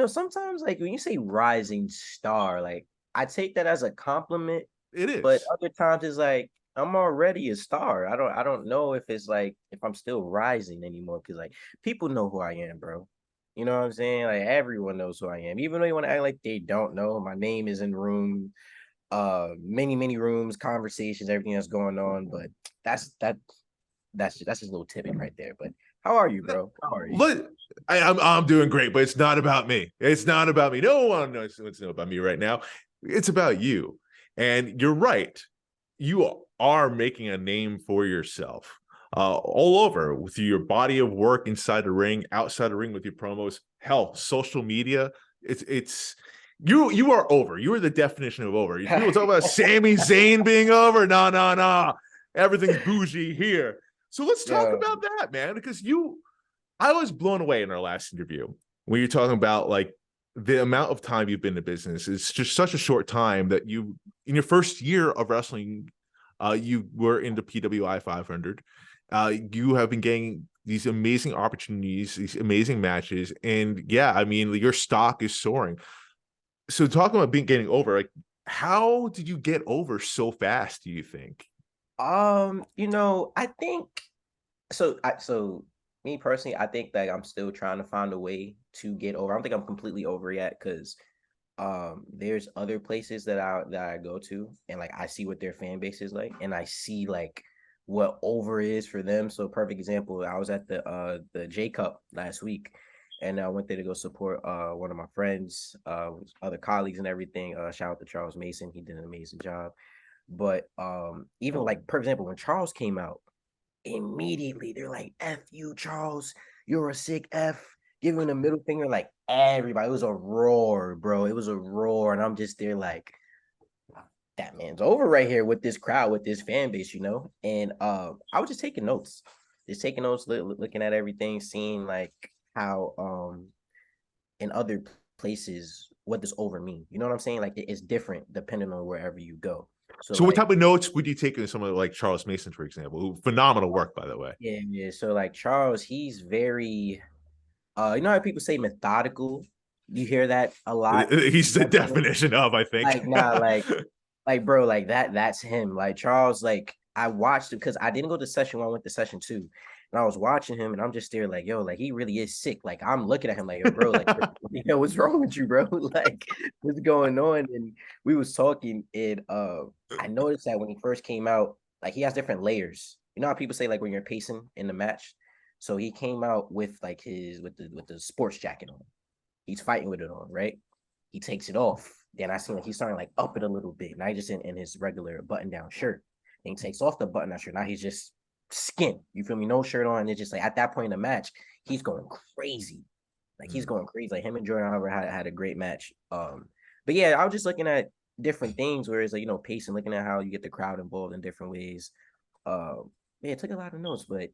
sometimes like when you say rising star, like I take that as a compliment, It but is. other times it's like I'm already a star. I don't know if it's like if I'm still rising anymore because like people know who I am, bro. You know what I'm saying? Like everyone knows who I am. Even though you want to act like they don't know, my name is in room, many rooms, conversations, everything that's going on. But that's that that's just a little tidbit right there. But how are you, bro? How are you? Look, I'm doing great, but it's not about me. It's not about me. No one knows what's know about me right now. It's about you. And you're right. You are making a name for yourself all over with your body of work inside the ring, outside the ring with your promos, hell, social media. It's you are over. You are the definition of over. People talk about Sami Zayn being over. No, no, no. Everything's bougie here. So let's talk Yo, about that, man, because I was blown away in our last interview when you're talking about like the amount of time you've been in business. It's just such a short time that you, in your first year of wrestling, you were in the PWI 500. You have been getting these amazing opportunities, these amazing matches, and yeah, I mean your stock is soaring. So talking about being getting over, like how did you get over so fast? Do you think? I think so me personally, I think that I'm still trying to find a way to get over. I don't think I'm completely over yet because there's other places that I go to and like I see what their fan base is like and I see like what over is for them. So perfect example, I was at the J Cup last week and I went there to go support one of my friends, other colleagues and everything. Shout out to Charles Mason. He did an amazing job. But even like for example, when Charles came out, immediately they're like, F you, Charles, you're a sick F. Giving the middle finger, like everybody. It was a roar, bro. It was a roar. And I'm just there like, that man's over right here with this crowd, with this fan base. And I was just taking notes. Just taking notes, looking at everything, seeing like how in other places what does over mean. You know what I'm saying? Like it's different depending on wherever you go. So So what like type of notes would you take in someone like Charles Mason, for example, who phenomenal work, by the way? yeah, yeah. So like Charles, he's very you know how people say methodical? You hear that a lot He's in the wrestling. definition of, I think. Like, nah, like bro, like that's him. Like Charles, like I watched it because I didn't go to session one, I went to session two. And I was watching him and I'm just there like, yo, like he really is sick. Like I'm looking at him like, yo, bro, like what's wrong with you, bro? Like, what's going on? And we was talking and I noticed that when he first came out, like he has different layers. You know how people say like when you're pacing in the match? So he came out with like his with the sports jacket on. He's fighting with it on, right? He takes it off. Then I see like he's starting like up it a little bit. Now he's just in his regular button down shirt. Then he takes off the button down shirt. Now he's just skin. You feel me? No shirt on. And it's just like at that point in the match, he's going crazy. Like he's Mm. going crazy. Like him and Jordan Harper had a great match. But yeah, I was just looking at different things where it's like, pacing, looking at how you get the crowd involved in different ways. Yeah, it took a lot of notes, but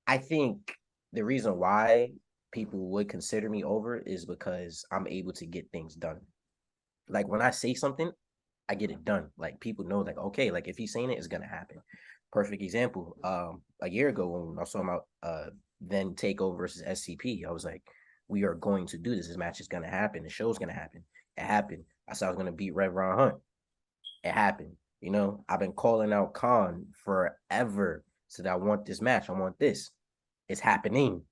I think the reason why people would consider me over is because I'm able to get things done. Like when I say something, I get it done. Like people know, like, okay, like if he's saying it, it's gonna happen. Perfect example. A year ago when I saw him out then Takeover versus SCP, I was like, we are going to do this. This match is gonna happen. The show's gonna happen. It happened. I said I was gonna beat Rev Ron Hunt. It happened. I've been calling out Kaun forever. Said I want this match. I want this. It's happening.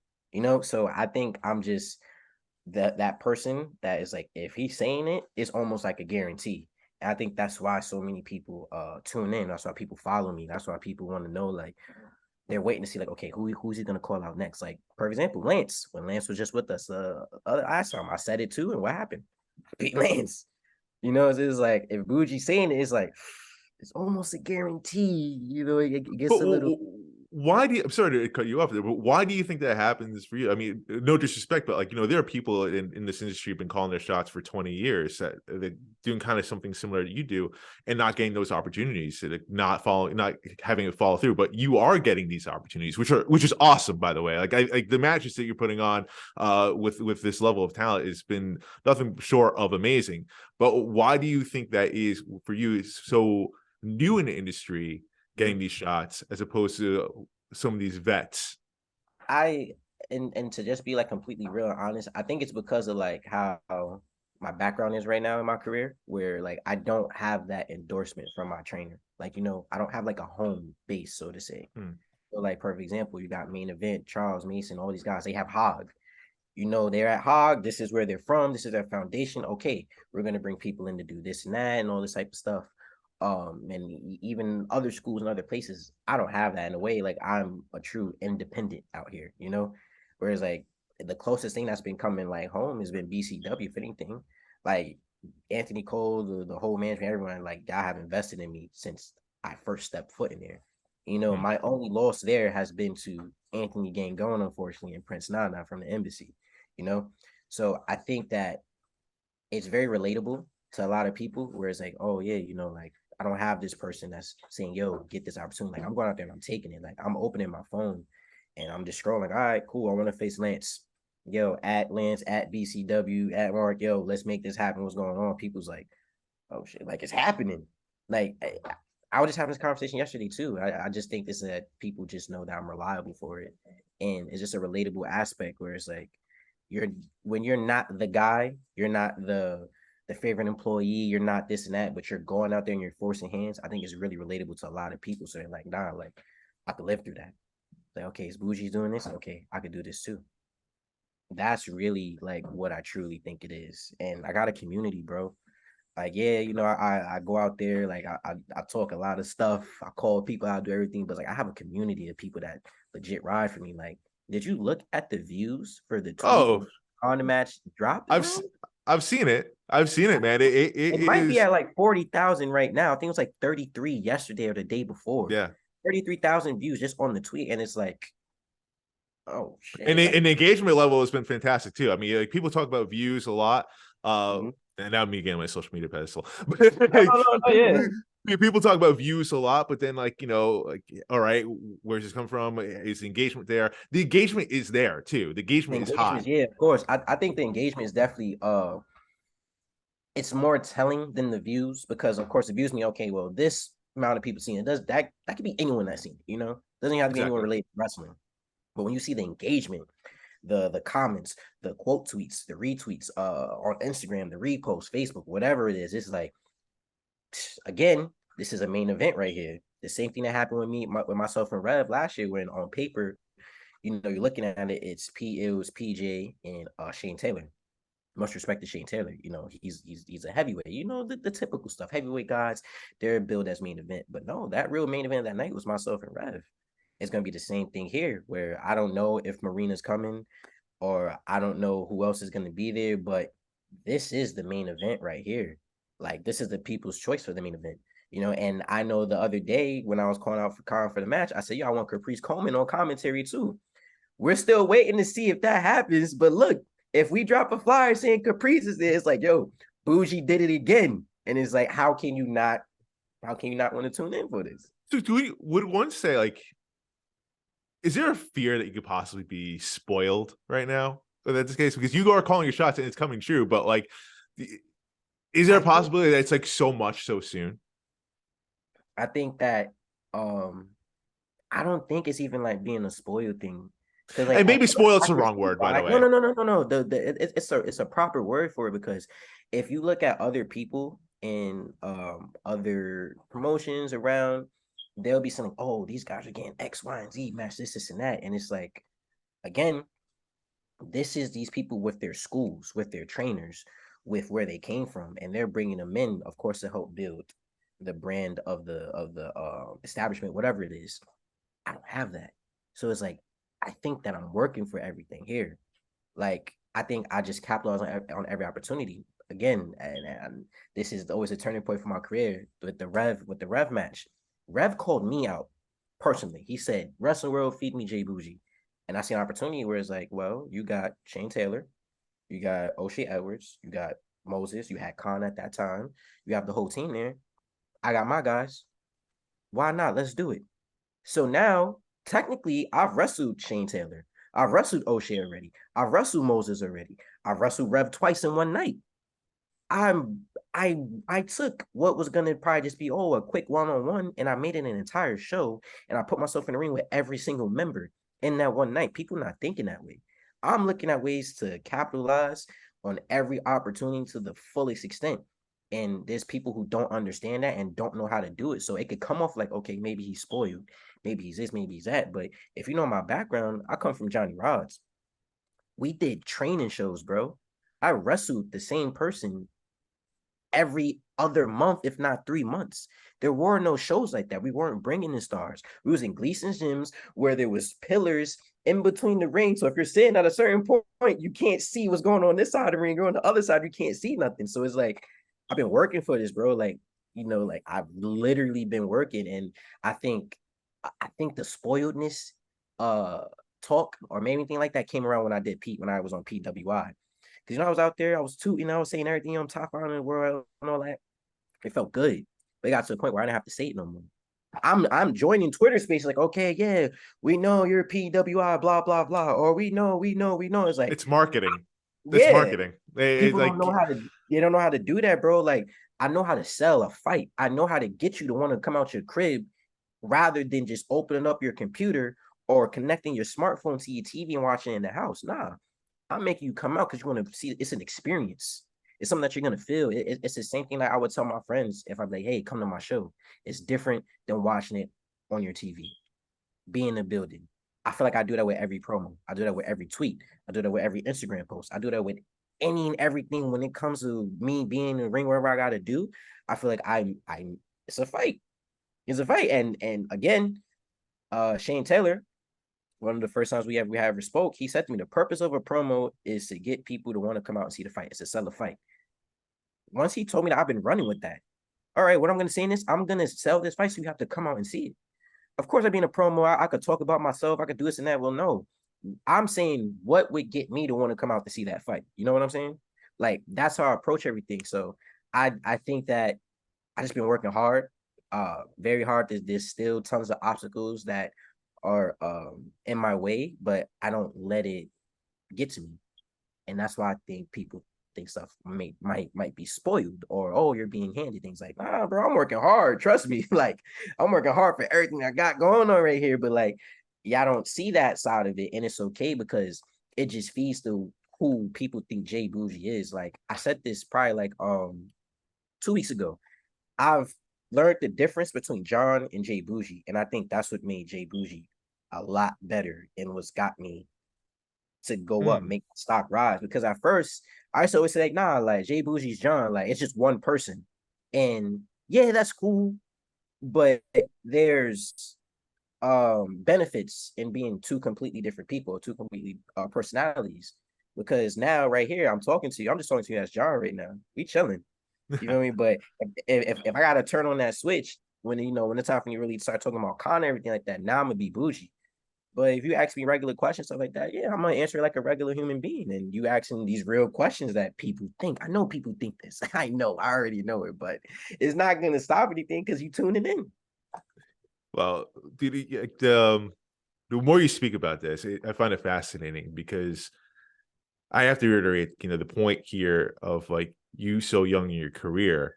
So I think I'm just that person that is like if he's saying it, it's almost like a guarantee. And I think that's why so many people tune in. That's why people follow me. That's why people want to know like they're waiting to see like okay who's he gonna call out next? Like for example, Lance when Lance was just with us last time I said it too, and what happened? I beat Lance. It's like if Boujii saying it, it's like it's almost a guarantee. It But gets a little. why do you, I'm sorry to cut you off there, but why do you think that happens for you? I mean, no disrespect, but like, there are people in this industry who've been calling their shots for 20 years that doing kind of something similar that you do and not getting those opportunities, not following, not having it follow through, but you are getting these opportunities, which is awesome, by the way. Like like the matches that you're putting on with this level of talent has been nothing short of amazing. But why do you think that is for you is so new in the industry getting these shots as opposed to some of these vets? I and to just be like completely real and honest, I think it's because of like how my background is right now in my career, where like I don't have that endorsement from my trainer. Like, I don't have like a home base, so to say. Hmm. So like perfect example, you got main event, Charles Mason, all these guys, they have Hog. They're at Hog. This is where they're from. This is their foundation. Okay, we're gonna bring people in to do this and that and all this type of stuff. And even other schools and other places, I don't have that in a way. Like I'm a true independent out here. Whereas like the closest thing that's been coming like home has been BCW, if anything. Like Anthony Cole, the whole management, everyone, like y'all have invested in me since I first stepped foot in there. Hmm. My only loss there has been to Anthony Gangone, unfortunately, and Prince Nana from the embassy you know? So I think that it's very relatable to a lot of people where it's like, oh yeah, like I don't have this person that's saying, yo, get this opportunity. Like I'm going out there and I'm taking it. Like I'm opening my phone and I'm just scrolling, like, all right, cool. I want to face Lance. Yo, at Lance, at BCW, at Mark, yo, let's make this happen. What's going on? People's like, oh shit, like it's happening. Like I was just having this conversation yesterday too. I just think this is that people just know that I'm reliable for it. And it's just a relatable aspect where it's like you're when you're not the guy, you're not the favorite employee, you're not this and that, but you're going out there and you're forcing hands. I think it's really relatable to a lot of people. So they're like, nah, like I could live through that. Like, okay, is Boujii doing this? Okay, I could do this too. That's really like what I truly think it is. And I got a community, bro. Like, yeah, I go out there, like I talk a lot of stuff. I call people out, do everything, but like I have a community of people that legit ride for me. Like, did you look at the views for the tweet Oh, on the match dropped, I've bro? I've seen it. I've seen it, man. It It might be is. at like 40,000 right now. I think it was like 33 yesterday or the day before. Yeah. 33,000 views just on the tweet. And it's like, oh And shit. Like, the engagement level has been fantastic too. I mean, like people talk about views a lot. mhm. And now me getting my social media pedestal. No, no, no, no, yeah. People talk about views a lot, but then like like all right, where's this come from? Is the engagement there? The engagement is there too. The The engagement is high. engagement, yeah, of course. I think the engagement is definitely it's more telling than the views because of course the views mean okay, well, this amount of people seeing it does that could be anyone that's seen it. Doesn't have to be anyone Exactly. related to wrestling. But when you see the engagement, the comments, the quote tweets, the retweets, on Instagram, the reposts, Facebook, whatever it is, it's like again, this is a main event right here. The same thing that happened with me, with myself and Rev last year, when on paper, you're looking at it, it was PJ and Shane Taylor. Much respect to Shane Taylor. He's a heavyweight. The typical stuff. Heavyweight guys, they're billed as main event. But no, that real main event that night was myself and Rev. It's gonna be the same thing here, where I don't know if Marina's coming or I don't know who else is gonna be there, but this is the main event right here. Like this is the people's choice for the main event. And I know the other day when I was calling out for Kaun for the match, I said, "Yo, I want Caprice Coleman on commentary too." We're still waiting to see if that happens. But look, if we drop a flyer saying Caprice is there, it's like, yo, Boujii did it again. And it's like, how can you not want to tune in for this? So would one say like, is there a fear that you could possibly be spoiled right now? If that's the case, because you are calling your shots and it's coming true, but like, is there I a think possibility that it's like so much so soon? I think that um I don't think it's even like being a spoiled thing. Cause like And maybe spoiled's I the can wrong see word, by the why. No, way. no, no, no, no, no. It's a proper word for it because if you look at other people in other promotions around, they'll be saying, oh, these guys are getting X, Y, and Z match, this, and that. And it's like, again, this is these people with their schools, with their trainers, with where they came from, and they're bringing them in, of course, to help build the brand of the establishment, whatever it is. I don't have that. So it's like I think that I'm working for everything here. Like I think I just capitalize on every opportunity again, and this is always a turning point for my career with the Rev match. Rev called me out personally. He said, "Wrestling World, feed me Jay Boujii," and I see an opportunity where it's like, well, you got Shane Taylor, you got O'Shea Edwards, you got Moses, you had Khan at that time, you have the whole team there. I got my guys. Why not? Let's do it. So now, technically, I've wrestled Shane Taylor. I've wrestled O'Shea already. I've wrestled Moses already. I've wrestled Rev twice in one night. I'm I took what was gonna probably just be a quick one-on-one and I made it an entire show and I put myself in the ring with every single member. in that one night. People not thinking that way. I'm looking at ways to capitalize on every opportunity to the fullest extent. And there's people who don't understand that and don't know how to do it. So it could come off like, okay, maybe he's spoiled, maybe he's this, maybe he's that. But if you know my background, I come from Johnny Rods. We did training shows, bro. I wrestled the same person every other month, if not 3 months. There were no shows like that. We weren't bringing in stars. We was in Gleason's gyms where there was pillars in between the ring. So if you're sitting at a certain point, you can't see what's going on this side of the ring. Or on the other side, you can't see nothing. So it's like, I've been working for this, bro. Like, like I've literally been working. And I think the spoiledness talk or maybe anything like that came around when I did Pete when I was on PWI. Because I was out there, I was tooting, I was saying everything, I'm top on in the world and all that. It felt good. But it got to the point where I didn't have to say it no more. I'm joining Twitter space like, okay, yeah, we know you're PWI, blah, blah, blah. Or we know. It's like, It's marketing. That's yeah, marketing. people don't Like, know how to, they don't know how to do that, bro. Like, I know how to sell a fight. I know how to get you to want to come out your crib rather than just opening up your computer or connecting your smartphone to your TV and watching it in the house. Nah, I'm making you come out because you want to see it's an experience. It's something that you're gonna feel. It's the same thing that I would tell my friends if I'm like, hey, come to my show. It's different than watching it on your TV. Be in the building. I feel like I do that with every promo. I do that with every tweet. I do that with every Instagram post. I do that with any and everything when it comes to me being in the ring, wherever I gotta do. I feel like I'm it's a fight. It's a fight. And again, Shane Taylor, one of the first times we ever spoke, he said to me, the purpose of a promo is to get people to want to come out and see the fight. It's to sell a fight. Once he told me that, I've been running with that. All right, what I'm going to say in this, I'm going to sell this fight, so you have to come out and see it. Of course, I'd be in a promo. I could talk about myself. I could do this and that. Well, no, I'm saying what would get me to want to come out to see that fight. You know what I'm saying? Like, that's how I approach everything. So I think that I just been working hard, very hard. There's still tons of obstacles that are in my way, but I don't let it get to me. And that's why I think people think stuff might be spoiled or, oh, you're being handed things. Like, nah, bro, I'm working hard. Trust me. Like, I'm working hard for everything I got going on right here. But like, y'all don't see that side of it. And it's okay because it just feeds to who people think Jay Boujii is. Like, I said this probably like 2 weeks ago. I've learned the difference between John and Jay Boujii. And I think that's what made Jay Boujii a lot better and what's got me to go up, make stock rise. Because at first, I used to always say, like, nah, like Jay Bougii's John, like it's just one person. And yeah, that's cool. But there's benefits in being two completely different people, two completely personalities. Because now, right here, I'm talking to you. I'm just talking to you as John right now. We chilling. You know what I mean? But if I gotta turn on that switch when when it's time for you really start talking about Kaun and everything like that, now I'm gonna be Boujii. But if you ask me regular questions, stuff like that, yeah, I'm gonna answer like a regular human being. And you asking these real questions that people think. I know people think this. I know, I already know it, but it's not gonna stop anything because you tuning in. well, the more you speak about this, I find it fascinating because I have to reiterate, the point here of like you so young in your career.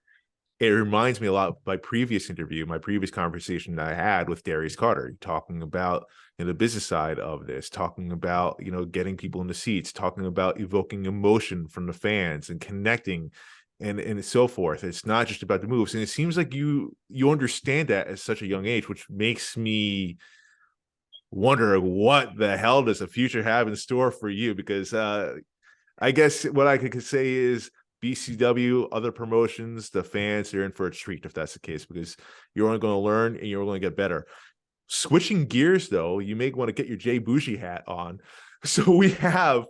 It reminds me a lot of my previous interview, my previous conversation that I had with Darius Carter, talking about the business side of this, talking about getting people in the seats, talking about evoking emotion from the fans and connecting, and so forth. It's not just about the moves, and it seems like you understand that at such a young age, which makes me wonder what the hell does the future have in store for you, because I guess what I could say is BCW, other promotions, the fans are in for a treat if that's the case, because you're only going to learn and you're going to get better. Switching gears, though, you may want to get your Jay Boujii hat on. So we have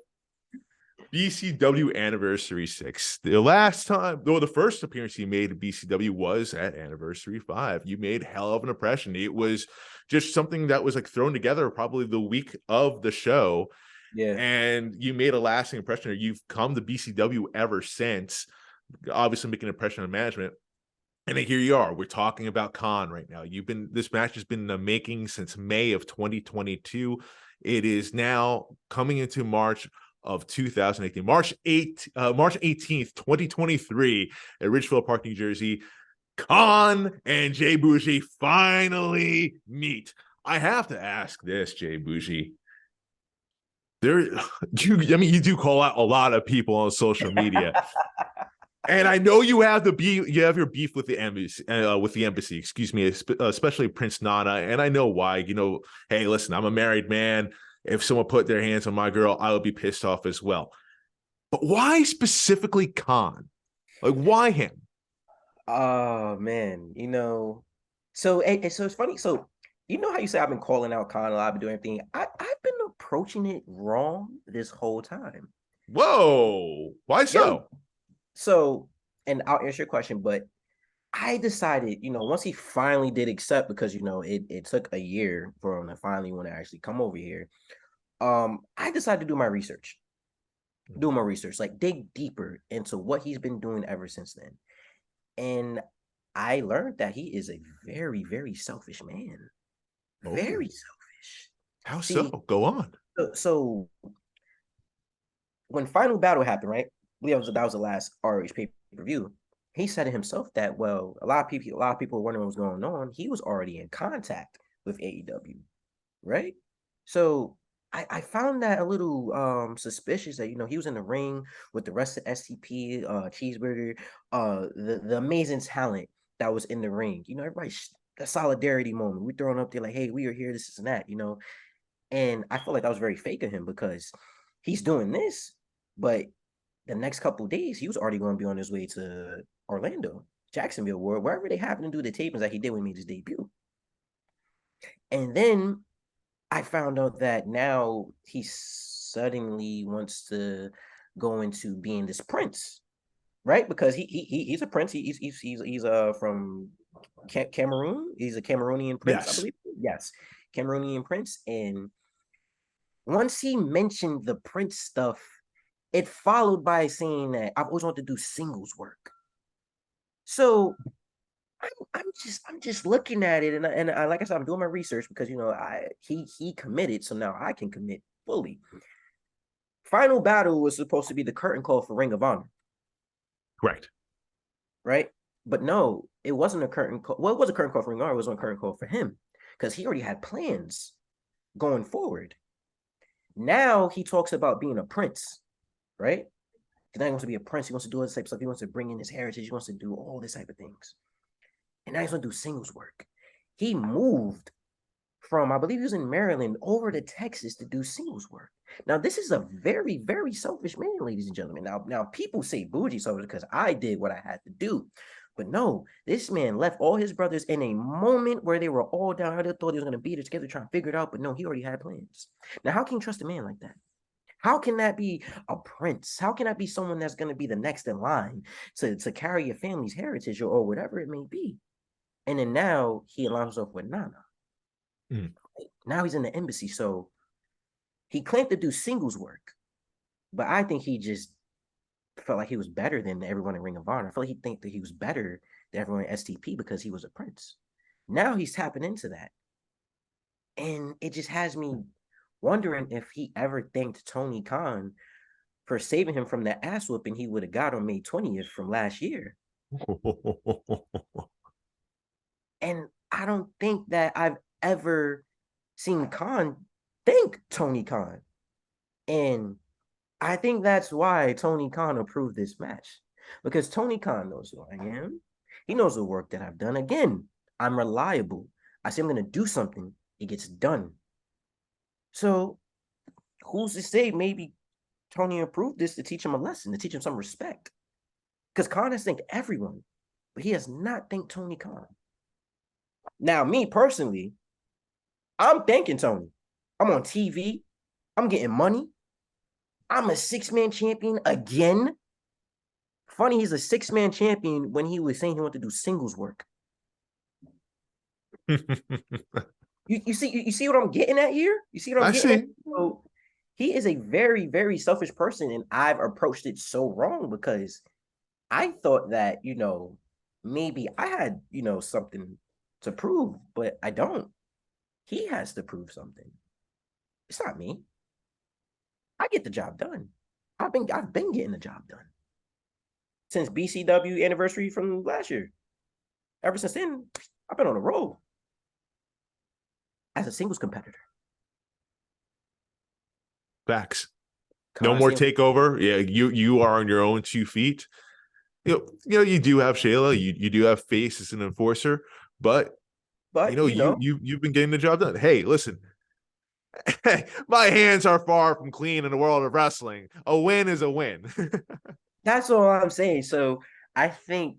BCW Anniversary 6. The last time, though, the first appearance you made at BCW was at Anniversary 5. You made hell of an impression. It was just something that was like thrown together probably the week of the show. Yeah. And you made a lasting impression. You've come to BCW ever since, obviously making an impression on management. And then here you are. We're talking about Kaun right now. This match has been in the making since May of 2022. It is now coming into March of 2018. March 18th, 2023 at Ridgefield Park, New Jersey. Kaun and Jay Boujii finally meet. I have to ask this, Jay Boujii. There, I mean, you do call out a lot of people on social media. And I know you have you have your beef with the embassy, excuse me, especially Prince Nana. And I know why. Hey, listen, I'm a married man. If someone put their hands on my girl, I would be pissed off as well. But why specifically Kaun? Like, why him? Oh man, so it's funny. So you know how you say I've been calling out Khan a lot, I've been doing everything. I've been approaching it wrong this whole time. Whoa, why Yo, so? so and I'll answer your question, but I decided, once he finally did accept, because it took a year for him to finally want to actually come over here. I decided to do my research, like dig deeper into what he's been doing ever since then. And I learned that he is a very, very selfish man. Oh, Very selfish. how so? See, Go on. so when Final Battle happened, right? That was the last ROH pay-per-view. He said to himself that, well, a lot of people were wondering what was going on. He was already in contact with AEW, right? So I found that a little suspicious that he was in the ring with the rest of STP, Cheeseburger, the amazing talent that was in the ring. Everybody a solidarity moment. We throwing up there like, hey, we are here, this is and that. And I feel like that was very fake of him because he's doing this, but the next couple of days he was already going to be on his way to Orlando, Jacksonville, wherever they happen to do the tapings that he did when he made his debut. And then I found out that now he suddenly wants to go into being this prince, right? Because he's a prince. He's from Cameroon. He's a Cameroonian prince, I Yes. believe. Yes, Cameroonian prince. And once he mentioned the prince stuff, it followed by saying that I've always wanted to do singles work. So I'm just looking at it, and I, like I said, I'm doing my research because he committed, so now I can commit fully. Final Battle was supposed to be the curtain call for Ring of Honor, Correct. right? But no, it wasn't a curtain call. Well, it was a curtain call for Ring of Honor. It was a curtain call for him because he already had plans going forward. Now he talks about being a prince, right? Because now he wants to be a prince. He wants to do all this type of stuff. He wants to bring in his heritage. He wants to do all this type of things. And now he's going to do singles work. He moved from, I believe he was in Maryland, over to Texas to do singles work. Now, this is a very, very selfish man, ladies and gentlemen. Now people say Boujii selfish because I did what I had to do. But no, this man left all his brothers in a moment where they were all down. They thought they was going to be together, trying to figure it out. But no, he already had plans. Now, how can you trust a man like that? How can that be a prince? How can that be someone that's going to be the next in line to carry your family's heritage or whatever it may be? And then now he aligns himself with Nana. Mm. Now he's in the embassy. So he claimed to do singles work, but I think he just felt like he was better than everyone in Ring of Honor. I feel like he think that he was better than everyone in STP because he was a prince. Now he's tapping into that. And it just has me wondering if he ever thanked Tony Khan for saving him from that ass whooping he would have got on May 20th from last year. And I don't think that I've ever seen Khan thank Tony Khan. And I think that's why Tony Khan approved this match. Because Tony Khan knows who I am. He knows the work that I've done. Again, I'm reliable. I say I'm going to do something, it gets done. So who's to say maybe Tony approved this to teach him a lesson, to teach him some respect? Because Khan has thanked everyone, but he has not thanked Tony Khan. Now, me personally, I'm thanking Tony. I'm on TV. I'm getting money. I'm a six-man champion again. Funny, he's a six-man champion when he was saying he wanted to do singles work. You see what I'm getting at here? You see what I'm I getting at? see. So he is a very, very selfish person, and I've approached it so wrong because I thought that, maybe I had, something to prove, but I don't. He has to prove something. It's not me. I get the job done. I've been getting the job done since BCW anniversary from last year. Ever since then, I've been on a roll as a singles competitor. Facts. No more Constant. takeover. Yeah, you are on your own 2 feet. You do have Shayla. You do have Face as an enforcer, but But you've been getting the job done. Hey, listen, my hands are far from clean in the world of wrestling. A win is a win. that's all I'm saying. So I think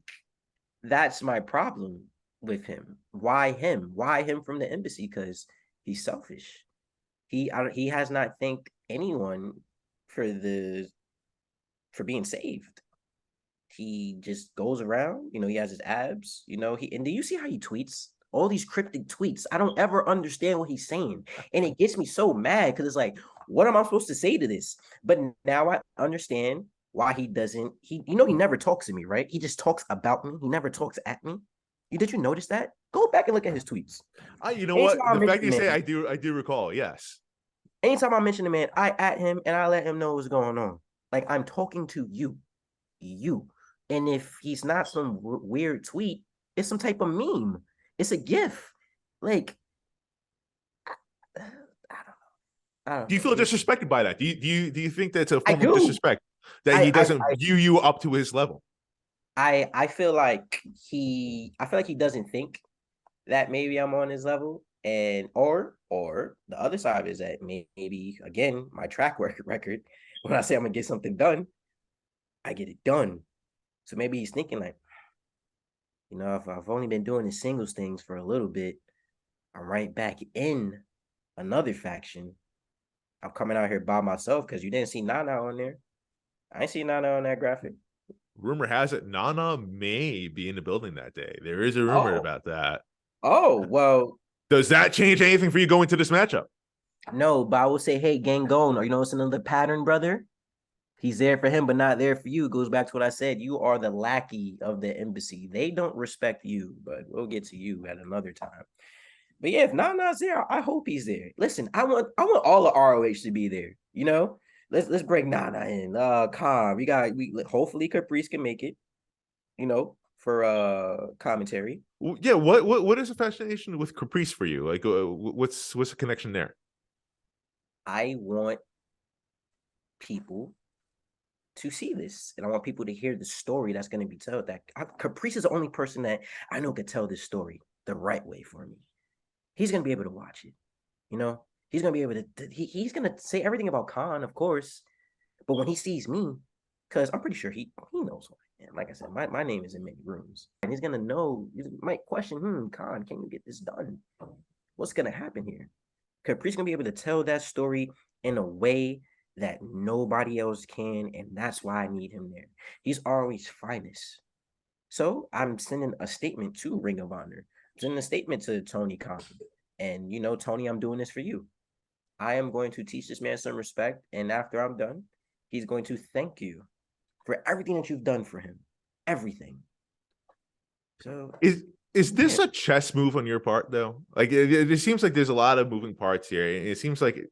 that's my problem with him. Why him? Why him from the embassy? Because he's selfish. He has not thanked anyone for being saved. He just goes around, he has his abs, and do you see how he tweets? All these cryptic tweets. I don't ever understand what he's saying. And it gets me so mad because it's like, what am I supposed to say to this? But now I understand why he doesn't. He never talks to me, right? He just talks about me. He never talks at me. Did you notice that? Go back and look at his tweets. You know Anytime what? I The mention fact the you say man, I do recall. Yes. anytime I mention the man, I at him and I let him know what's going on. Like I'm talking to you. And if he's not some weird tweet, it's some type of meme. It's a GIF. Like, I don't Do you know. feel disrespected by that? Do you think that's a I form of do. disrespect that he I doesn't view you up to his level? I feel like he doesn't think that maybe I'm on his level, and or the other side is that maybe again my track record when I say I'm gonna get something done, I get it done. So maybe he's thinking like, if I've only been doing the singles things for a little bit, I'm right back in another faction. I'm coming out here by myself because you didn't see Nana on there. I ain't see Nana on that graphic. Rumor has it Nana may be in the building that day. There is a rumor Oh, about that. well, Does that change anything for you going to this matchup? no, but I will say, hey, Gangon, or it's another pattern, brother. He's there for him, but not there for you. It goes back to what I said. You are the lackey of the embassy. They don't respect you, but we'll get to you at another time. But yeah, if Nana's there, I hope he's there. Listen, I want all of ROH to be there. Let's bring Nana in. Kaun, we hopefully Caprice can make it. For commentary. Yeah. What is the fascination with Caprice for you? Like, what's the connection there? I want people to see this, and I want people to hear the story that's going to be told. Caprice is the only person that I know could tell this story the right way for me. He's going to be able to watch it. He's going to be able to. He's going to say everything about Kaun, of course, but when he sees me, because I'm pretty sure he knows who I am. Like I said, my name is in many rooms, and he's going to know. He might question, Kaun, can you get this done? What's going to happen here? Caprice going to be able to tell that story in a way that nobody else can, and that's why I need him there. He's always finest. So I'm sending a statement to Ring of Honor. I'm sending a statement to Tony Khan. And Tony, I'm doing this for you. I am going to teach this man some respect, and after I'm done, he's going to thank you for everything that you've done for him. Everything. So is this a chess move on your part though? Like it seems like there's a lot of moving parts here. It seems like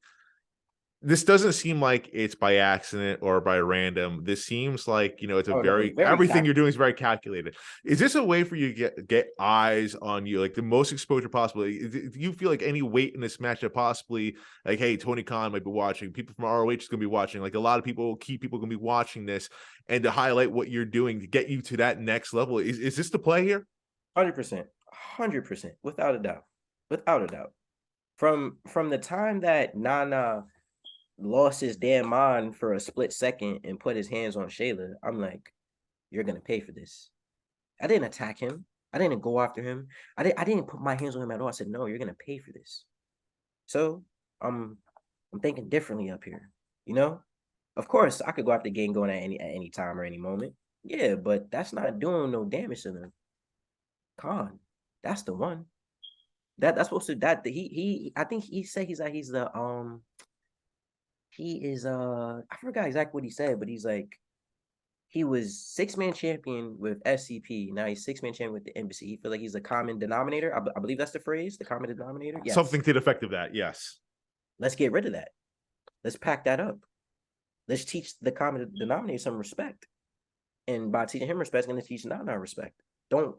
this doesn't seem like it's by accident or by random. This seems like it's it's very everything you're calculated. doing is very calculated. Is this a way for you to get eyes on you, like the most exposure possible? Do you feel like any weight in this matchup possibly, like, hey, Tony Khan might be watching, people from ROH is going to be watching, like a lot of key people going to be watching this, and to highlight what you're doing to get you to that next level? Is this the play here? 100%. 100%. Without a doubt. Without a doubt. From the time that Nana lost his damn mind for a split second and put his hands on Shayla, I'm like, you're gonna pay for this. I didn't attack him. I didn't go after him. I didn't put my hands on him at all. I said, no, you're gonna pay for this. So I'm thinking differently up here. Of course, I could go after Gang going at any time or any moment. Yeah, but that's not doing no damage to them. Khan, that's the one. That's supposed to he I think he said he's the he is I forgot exactly what he said, but he's like he was 6-man champion with SCP. Now he's 6-man champion with the embassy. He feel like he's a common denominator. I believe that's the phrase, the common denominator. Yes. Something to the effect of that. Yes. Let's get rid of that. Let's pack that up. Let's teach the common denominator some respect. And by teaching him respect, it's going to teach Nana respect. Don't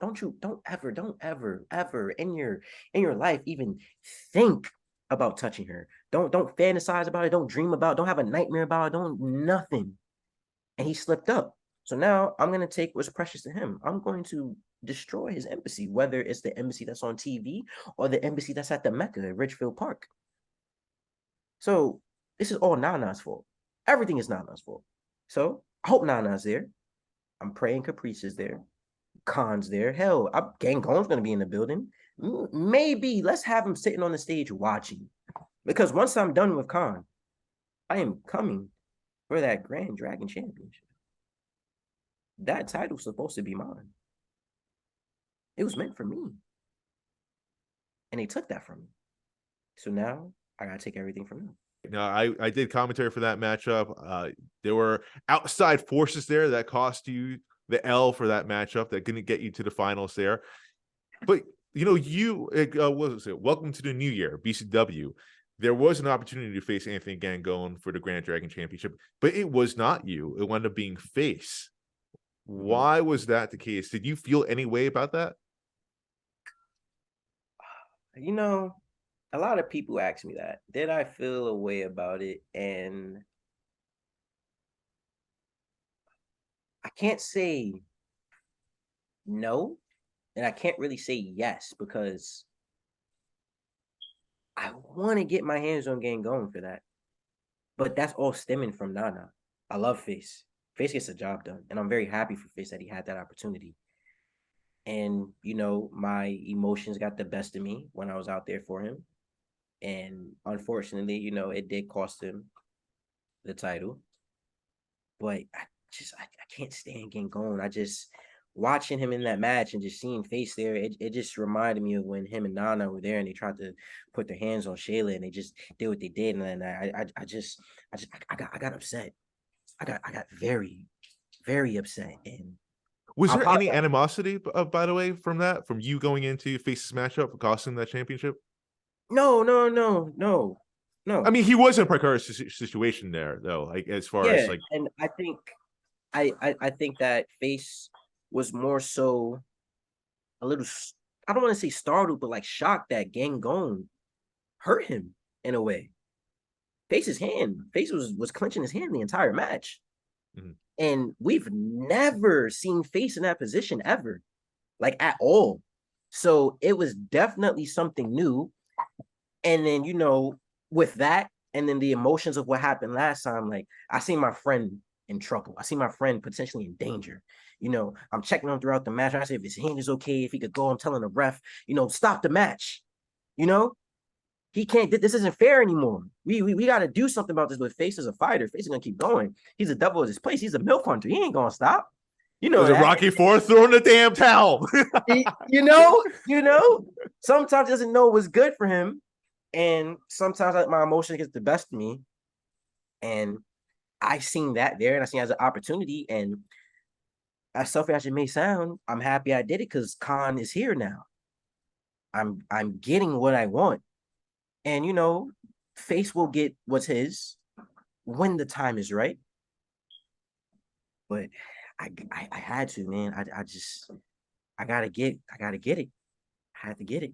ever in your life even think about touching her. Don't fantasize about it. Don't dream about it. Don't have a nightmare about it. Don't nothing. And he slipped up. So now I'm gonna take what's precious to him. I'm going to destroy his embassy, whether it's the embassy that's on TV or the embassy that's at the Mecca at Ridgefield Park. So this is all Nana's fault. Everything is Nana's fault. So I hope Nana's there. I'm praying Caprice is there. Kaun's there. Hell, Gang Gon's gonna be in the building. Maybe let's have him sitting on the stage watching. Because once I'm done with Kaun, I am coming for that Grand Dragon Championship. That title's supposed to be mine. It was meant for me. And they took that from me. So now I gotta take everything from them. No, I did commentary for that matchup. There were outside forces there that cost you the L for that matchup that didn't get you to the finals there. But what was it? Welcome to the new year, BCW. There was an opportunity to face Anthony Gangone for the Grand Dragon Championship, but it was not you. It wound up being Face. Why was that the case? Did you feel any way about that? A lot of people ask me that. Did I feel a way about it? And I can't say no, and I can't really say yes because I want to get my hands on Gangone for that. But that's all stemming from Nana. I love Face. Face gets the job done, and I'm very happy for Face that he had that opportunity. And my emotions got the best of me when I was out there for him. And unfortunately, it did cost him the title. But I can't stand Gangone. I just watching him in that match and just seeing Face there, it just reminded me of when him and Nana were there and they tried to put their hands on Shayla and they just did what they did. And then I got upset. I got very, very upset. And was there any animosity, by the way, from you going into Face's matchup, costing that championship? No. I mean, he was in a precarious situation there, though. Like as far as like, and I think I think that Face was more so a little. I don't want to say startled, but like shocked that Gangone hurt him in a way. Face's hand, Face was clenching his hand the entire match, and we've never seen Face in that position ever, like at all. So it was definitely something new. And then with that, and then the emotions of what happened last time, like I see my friend in trouble. I see my friend potentially in danger. I'm checking him throughout the match. I say if his hand is okay, if he could go. I'm telling the ref, stop the match. He can't. This isn't fair anymore. We got to do something about this. But Face is a fighter. Face is gonna keep going. He's a devil of his place. He's a milk hunter. He ain't gonna stop. was it Rocky IV throwing the damn towel? Sometimes he doesn't know what's good for him. And sometimes my emotion gets the best of me. And I seen that there and I seen it as an opportunity. And as selfish as it may sound, I'm happy I did it because Kaun is here now. I'm getting what I want. And Face will get what's his when the time is right. But I had to, man. I gotta get it. I had to get it.